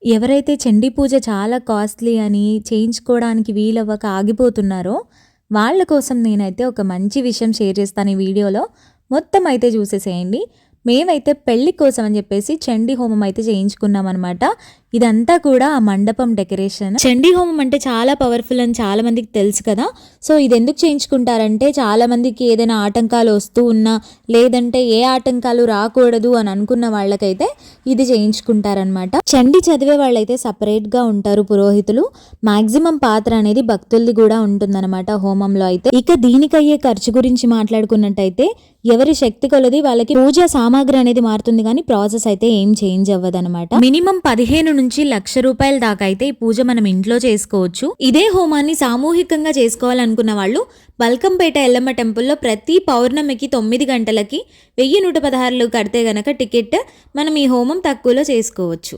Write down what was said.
ఎవరైతే చండీ పూజ చాలా కాస్ట్లీ అని చేయించుకోవడానికి వీలవ్వక ఆగిపోతున్నారో వాళ్ళ కోసం నేనైతే ఒక మంచి విషయం షేర్ చేస్తాను ఈ వీడియోలో. మొత్తం అయితే చూసేసేయండి. మేమైతే పెళ్లి కోసం అని చెప్పేసి చండీ హోమం అయితే చేయించుకున్నాం అనమాట. ఇదంతా కూడా ఆ మండపం డెకరేషన్. చండీ హోమం అంటే చాలా పవర్ఫుల్ అని చాలా మందికి తెలుసు కదా. సో ఇది ఎందుకు చేయించుకుంటారంటే చాలా మందికి ఏదైనా ఆటంకాలు వస్తూ ఉన్నా లేదంటే ఏ ఆటంకాలు రాకూడదు అని అనుకున్న వాళ్ళకైతే ఇది చేయించుకుంటారనమాట. చండీ చదివే వాళ్ళైతే సపరేట్గా ఉంటారు పురోహితులు. మాక్సిమం పాత్ర అనేది భక్తులది కూడా ఉంటుందన్నమాట హోమంలో అయితే. ఇక దీనికయ్యే ఖర్చు గురించి మాట్లాడుకున్నట్టయితే ఎవరి శక్తి కొలది వాళ్ళకి పూజా సామాగ్రి అనేది మారుతుంది కానీ ప్రాసెస్ అయితే ఏం చేంజ్ అవ్వదు అనమాట. మినిమం 15 నుంచి 1,00,000 రూపాయల దాకా అయితే ఈ పూజ మనం ఇంట్లో చేసుకోవచ్చు. ఇదే హోమాన్ని సామూహికంగా చేసుకోవాలనుకున్న వాళ్ళు బల్కంపేట ఎల్లమ్మ టెంపుల్లో ప్రతి పౌర్ణమికి 9 గంటలకి 1116 కడితే గనక టికెట్ మనం ఈ హోమం తక్కువలో చేసుకోవచ్చు.